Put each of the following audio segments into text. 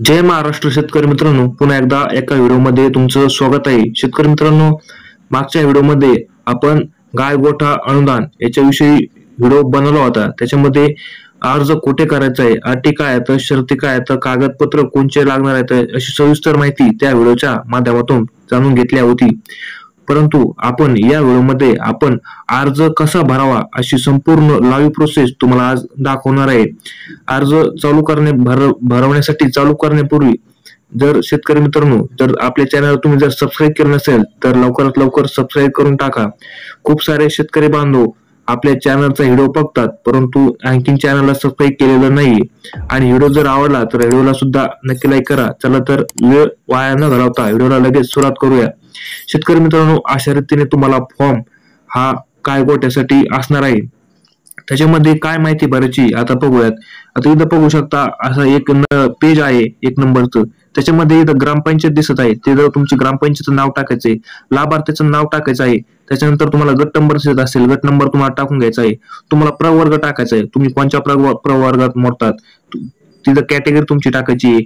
जय महाराष्ट्र शेतकरी मित्रांनो, पुन्हा एकदा एका व्हिडिओमध्ये तुमचं स्वागत आहे. शेतकरी मित्रांनो, मागच्या व्हिडिओमध्ये आपण गाय गोठा अनुदान याच्याविषयी व्हिडिओ बनवला होता. त्याच्यामध्ये अर्ज कुठे करायचा आहे, अटी काय आहेत, शर्ती काय आहेत, कागदपत्र कोणते लागणार आहेत, अशी सविस्तर माहिती त्या व्हिडिओच्या माध्यमातून जाणून घेतली होती. परंतु आपण या व्हिडिओमध्ये आपण अर्ज कसा भरावा अशी संपूर्ण लाईव्ह प्रोसेस तुम्हाला आज दाखवणार आहे. अर्ज भरवण्यासाठी चालू करण्यापूर्वी जर शेतकरी मित्रांनो, जर आपल्या चॅनल तुम्ही जर सबस्क्राईब केलं नसेल तर लवकरात लवकर सबस्क्राईब करून टाका. खूप सारे शेतकरी बांधव आपल्या चॅनलचा व्हिडिओ बघतात परंतु आणखीन चॅनलला सबस्क्राईब केलेलं नाही. आणि व्हिडिओ जर आवडला तर व्हिडिओला सुद्धा नक्की लाईक करा. चला तर वेळ वाया न घालवता व्हिडिओला लगेच सुरुवात करूया. शेतकरी मित्रांनो, अशा रीतीने तुम्हाला फॉर्म हा काय गोट्यासाठी असणार आहे. त्याच्यामध्ये काय माहिती भरायची आता बघूयात. आता इथं बघू शकता असा एक पेज आहे 1 नंबरचं. त्याच्यामध्ये इथं ग्रामपंचायत दिसत आहे. ते जर तुमची ग्रामपंचायतचं नाव टाकायचंय, लाभार्थ्याचं नाव टाकायचं आहे. त्याच्यानंतर तुम्हाला गट नंबर दिसत असेल, गट नंबर तुम्हाला टाकून घ्यायचा आहे. तुम्हाला प्रवर्ग टाकायचा आहे, तुम्ही कोणत्या प्रवर्गात मोडतात, तिथं कॅटेगरी तुमची टाकायची,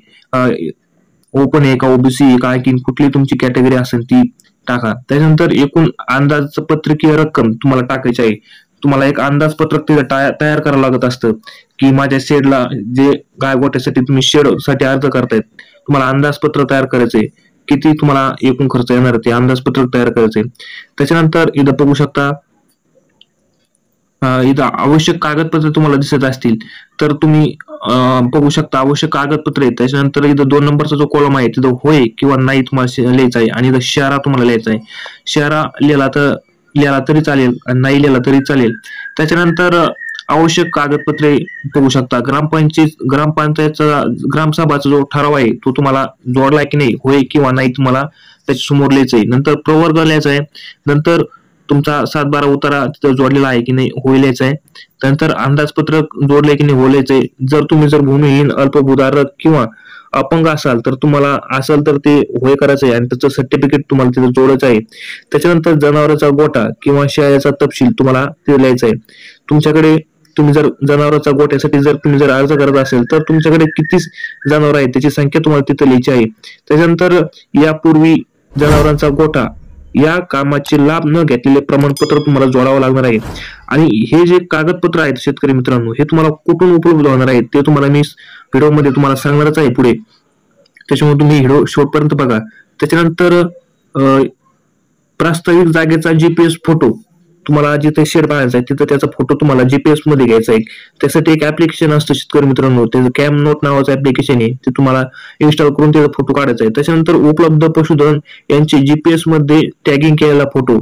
ओपन आहे का, ओबीसी आहे का, आणखी कुठली तुमची कॅटेगरी असेल ती टाका. त्याच्यानंतर एकूण अंदाजपत्रकीय रक्कम तुम्हाला टाकायची आहे. तुम्हाला एक अंदाजपत्रक तयार करावं लागत असतं की माझ्या शेडला जे गाय गोठ्यासाठी तुम्ही शेड साठी अर्ज करतायत, तुम्हाला अंदाजपत्र तयार करायचंय. किती तुम्हाला एकूण खर्च येणार ते अंदाजपत्रक तयार करायचंय. त्याच्यानंतर इथं बघू शकता इथं आवश्यक कागदपत्र तुम्हाला दिसत असतील तर तुम्ही बघू शकता आवश्यक कागदपत्रे. त्याच्यानंतर इथं 2 नंबरचा जो कॉलम आहे तिथं होय किंवा नाही तुम्हाला लिहायचा आहे. आणि इथं शहरा तुम्हाला लिहायचा आहे. शहरा लिहिला तरी चालेल आणि नाही लिहिला तरी चालेल. त्याच्यानंतर आवश्यक कागदपत्रे बघू शकता. ग्रामपंचायतचा ग्रामसभाचा जो ठराव आहे तो तुम्हाला जोडलाय की नाही, होय किंवा नाही तुम्हाला त्याच्या समोर लिहायचंय. नंतर प्रवर्ग लिहायचा आहे. नंतर तुमचा 7-12 उतारा तिथं जोडलेला आहे की नाही, होय लिहायचा आहे. त्यानंतर अंदाजपत्रक जोडले की नाही, होय लिहायचंय. जर भूमिहीन, अल्पभूधारक किंवा अपंग असाल तर तुम्हाला असेल तर ते होय करायचं आहे आणि त्याचं सर्टिफिकेट तुम्हाला तिथे जोडायचं आहे. त्याच्यानंतर जनावरांचा गोठा किंवा शेळ्याचा तपशील तुम्हाला तिथे लिहायचा आहे. तुमच्याकडे तुम्ही जर जनावरांचा गोठ्यासाठी तुम्ही जर अर्ज करत असेल तर तुमच्याकडे किती जनावर आहेत त्याची संख्या तुम्हाला तिथे लिहायची आहे. त्याच्यानंतर यापूर्वी जनावरांचा गोठा या कामाचे लाभ न घेतलेले प्रमाणपत्र तुम्हाला जोडावं लागणार आहे. आणि हे जे कागदपत्र आहेत शेतकरी मित्रांनो, हे तुम्हाला कुठून उपलब्ध होणार आहेत ते तुम्हाला मी व्हिडिओमध्ये तुम्हाला सांगणारच आहे पुढे. त्याच्यामुळे तुम्ही व्हिडिओ शेवटपर्यंत बघा. त्याच्यानंतर प्रास्ताविक जागेचा जीपीएस फोटो तुम्हाला जिथे शेड बांधायचा आहे तिथं त्याचा फोटो तुम्हाला जीपीएस मध्ये घ्यायचा आहे. त्यासाठी एक ऍप्लिकेशन असतं शेतकरी मित्रांनो, त्याचं कॅम नोट नावाचं ऍप्लिकेशन आहे, ते तुम्हाला इन्स्टॉल करून त्याचा फोटो काढायचा आहे. त्याच्यानंतर उपलब्ध पशुधन यांचे जीपीएस मध्ये टॅगिंग केलेला फोटो,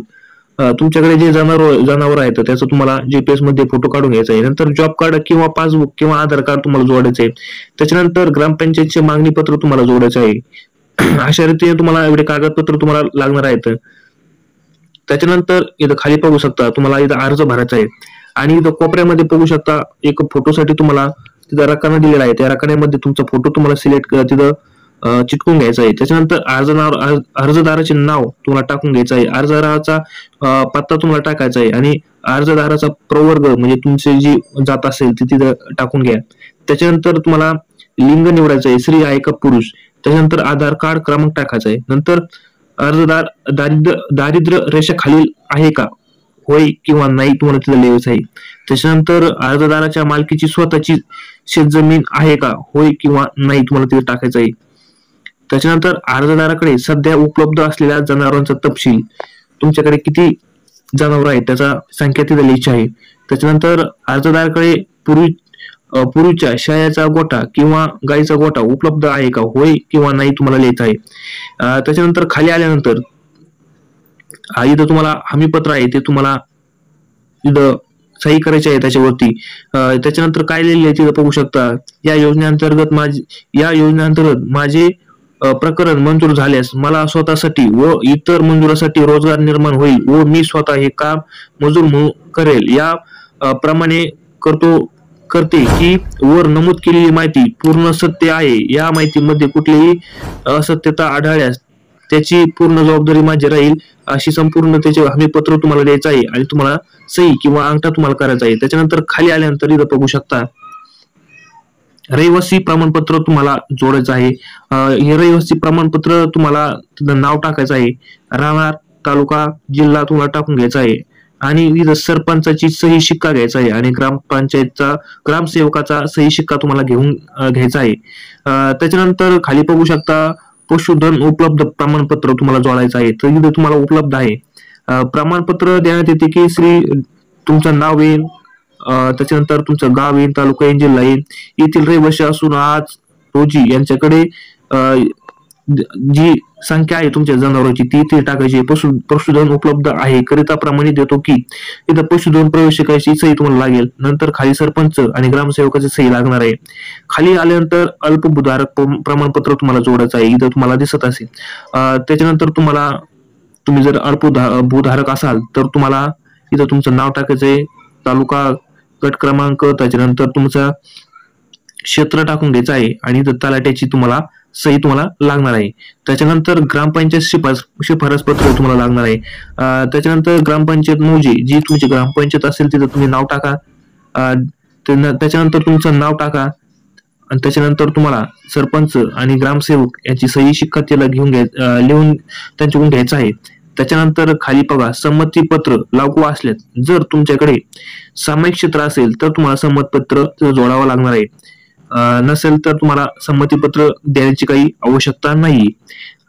तुमच्याकडे जे जनावर आहेत त्याचा तुम्हाला जीपीएस मध्ये फोटो काढून घ्यायचा आहे. नंतर जॉब कार्ड किंवा पासबुक किंवा आधार कार्ड तुम्हाला जोडायचं आहे. त्याच्यानंतर ग्रामपंचायतचे मागणी पत्र तुम्हाला जोडायचं आहे. अशा रीतीने तुम्हाला एवढे कागदपत्र तुम्हाला लागणार आहेत. त्याच्यानंतर इथं खाली बघू शकता तुम्हाला इथं अर्ज भरायचा आहे. आणि इथं कोपऱ्यामध्ये बघू शकता एक फोटोसाठी तुम्हाला तिथं रकाना दिलेला आहे. त्या रकान्यामध्ये तुमचा फोटो तुम्हाला सिलेक्ट तिथं चिटकून घ्यायचा आहे. त्याच्यानंतर अर्जदाराचे नाव तुम्हाला टाकून घ्यायचं आहे. अर्जदाराचा पत्ता तुम्हाला टाकायचा आहे. आणि अर्जदाराचा प्रवर्ग म्हणजे तुमची जी जात असेल ती तिथं टाकून घ्या. त्याच्यानंतर तुम्हाला लिंग निवडायचं आहे, स्त्री आहे का पुरुष. त्याच्यानंतर आधार कार्ड क्रमांक टाकायचा आहे. नंतर अर्जदार दारिद्र्य रेषा खालील आहे का, होय किंवा नाही तुम्हाला तिथं लिहायचं आहे. त्याच्यानंतर अर्जदाराच्या मालकीची स्वतःची शेतजमीन आहे का, होय किंवा नाही तुम्हाला तिथे टाकायचं आहे. त्याच्यानंतर अर्जदाराकडे सध्या उपलब्ध असलेल्या जनावरांचा तपशील, तुमच्याकडे किती जनावर आहेत त्याचा संख्या तिथे लिहायची आहे. त्याच्यानंतर अर्जदाराकडे पूर्वीच्या शेळ्याचा गोठा किंवा गाईचा गोठा उपलब्ध आहे का, होय किंवा नाही तुम्हाला लिहायचं आहे. त्याच्यानंतर खाली आल्यानंतर इथं तुम्हाला हमीपत्र आहे ते तुम्हाला इथं सही करायची आहे त्याच्यावरती. त्याच्यानंतर काय लिहिलेलं आहे तिथं बघू शकता. या योजनेअंतर्गत माझे प्रकरण मंजूर झाल्यास मला स्वतःसाठी व इतर मंजुरासाठी रोजगार निर्माण होईल व मी स्वतः हे काम मजूर म्हणून करेल. या प्रमाणे करते की वर नमूद केलेली माहिती पूर्ण सत्य आहे. या माहितीमध्ये कुठलीही असत्यता आढळल्यास त्याची पूर्ण जबाबदारी माझी राहील. अशी संपूर्ण त्याचे हमीपत्र तुम्हाला द्यायचं आहे आणि तुम्हाला सही किंवा अंगठा तुम्हाला करायचा आहे. त्याच्यानंतर खाली आल्यानंतर इथं बघू शकता रहिवासी प्रमाणपत्र तुम्हाला जोडायचं आहे. हे रहिवासी प्रमाणपत्र तुम्हाला तिथं नाव टाकायचं आहे. राहणार, तालुका, जिल्हा तुम्हाला टाकून घ्यायचा आहे आणि इथं सरपंचाची सही शिक्का घ्यायचा आहे आणि ग्रामपंचायतचा ग्रामसेवकाचा सही शिक्का तुम्हाला घ्यायचा आहे. त्याच्यानंतर खाली बघू शकता पशुधन उपलब्ध प्रमाणपत्र तुम्हाला जोडायचं आहे. तर इथं तुम्हाला उपलब्ध आहे. प्रमाणपत्र देण्यात येते की तुमचं नाव येईल, त्याच्यानंतर तुमचं गाव येईल, तालुका येईल, जिल्हा येईल, येथील रहिवासी असून आज रोजी यांच्याकडे जी संख्या आहे तुमच्या जनावरांची ती इथे टाकायची. पशुधन उपलब्ध आहे करिता प्रमाणित देतो की इथं पशुधन प्रवेशिकाची सही तुम्हाला लागेल. नंतर खाली सरपंच आणि ग्रामसेवकाची सही लागणार आहे. खाली आल्यानंतर अल्पभूधारक प्रमाणपत्र तुम्हाला जोडायचं आहे. इथं तुम्हाला दिसत असेल. त्याच्यानंतर तुम्ही जर अल्पभूधारक असाल तर तुम्हाला इथं तुमचं नाव टाकायचंय, तालुका, गट क्रमांक, त्याच्यानंतर तुमचं क्षेत्र टाकून घ्यायचं आहे आणि इथं तलाट्याची सही तुम्हाला लागणार आहे. त्याच्यानंतर ग्रामपंचायत शिफारस पत्र तुम्हाला लागणार आहे. त्याच्यानंतर ग्रामपंचायत मौजे जी तुमची ग्रामपंचायत असेल तिथं तुम्ही नाव टाका. त्याच्यानंतर तुमचं नाव टाका आणि त्याच्यानंतर तुम्हाला सरपंच आणि ग्रामसेवक यांची सही शिक्का त्याला लिहून त्यांच्याकडून घ्यायचं आहे. त्याच्यानंतर खाली बघा संमतीपत्र लागू असल्यास जर तुमच्याकडे सामायिक क्षेत्र असेल तर तुम्हाला संमतपत्र जोडावं लागणार आहे. नसेल तर तुम्हाला संमतीपत्र देण्याची काही आवश्यकता नाही.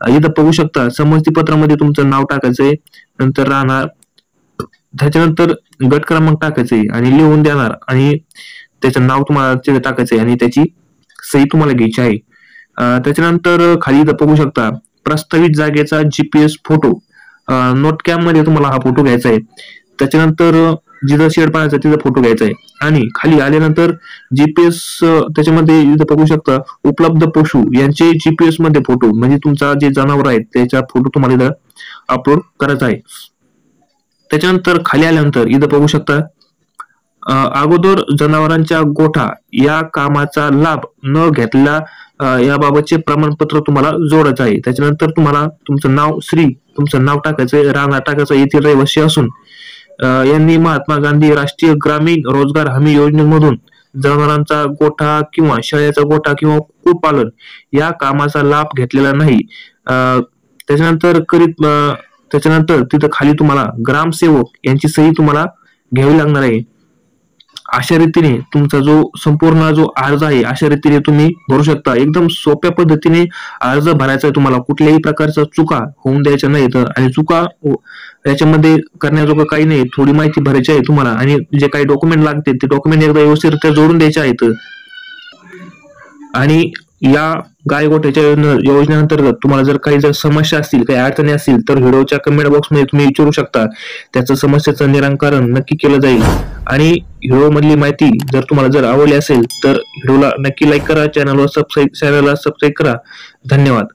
इथं बघू शकता संमतीपत्रामध्ये तुमचं नाव टाकायचंय, नंतर राहणार, त्याच्यानंतर गट क्रमांक टाकायचे आणि लिहून देणार आणि त्याचं नाव तुम्हाला तिथे टाकायचंय आणि त्याची सही तुम्हाला घ्यायची आहे. त्याच्यानंतर खाली इथं बघू शकता प्रस्तावित जागेचा GPS फोटो नोट कॅम मध्ये तुम्हाला हा फोटो घ्यायचा आहे. त्याच्यानंतर जिथं शेड पाहायचा तिथं फोटो घ्यायचा आहे आणि खाली आल्यानंतर GPS त्याच्यामध्ये इथं बघू शकता उपलब्ध पशु यांचे GPS मध्ये फोटो म्हणजे तुमचा जे जनावर आहेत त्याचा फोटो तुम्हाला इथं अपलोड करायचा आहे. त्याच्यानंतर खाली आल्यानंतर इथं बघू शकता अगोदर जनावरांच्या गोठा या कामाचा लाभ न घेतला याबाबतचे प्रमाणपत्र तुम्हाला जोडायचं आहे. त्याच्यानंतर तुम्हाला तुमचं नाव टाकायचं, राहणार टाकायचं, येथील रहिवासी असून यांनी महात्मा गांधी राष्ट्रीय ग्रामीण रोजगार हमी योजनेमधून जनावरांचा गोठा किंवा शेळ्याचा गोठा किंवा कुक्कुटपालन या कामाचा लाभ घेतलेला नाही. त्याच्यानंतर तिथं खाली तुम्हाला ग्रामसेवक यांची सही तुम्हाला घ्यावी लागणार आहे. अशा रीतीने तुमचा जो संपूर्ण जो अर्ज आहे अशा रीतीने तुम्ही भरू शकता. एकदम सोप्या पद्धतीने अर्ज भरायचा आहे. तुम्हाला कुठल्याही प्रकारच्या चुका होऊन द्यायच्या नाहीत आणि चुका याच्यामध्ये करण्याजोगं काही नाही. थोडी माहिती भरायची आहे तुम्हाला आणि जे काही डॉक्युमेंट लागते ते डॉक्युमेंट एकदा व्यवस्थितरित्या जोडून द्यायचे आहेत. आणि या गाय गोठ्याच्या योजनेअंतर्गत तुम्हाला जर काही समस्या असतील, काही अडचणी असतील तर व्हिडिओच्या कमेंट बॉक्समध्ये तुम्ही विचारू शकता. त्याचं समस्येचं निराकरण नक्की केलं जाईल. आणि व्हिडिओ मधली माहिती जर तुम्हाला आवडली असेल तर व्हिडिओला नक्की लाईक करा, चॅनलला सबस्क्राईब करा. धन्यवाद.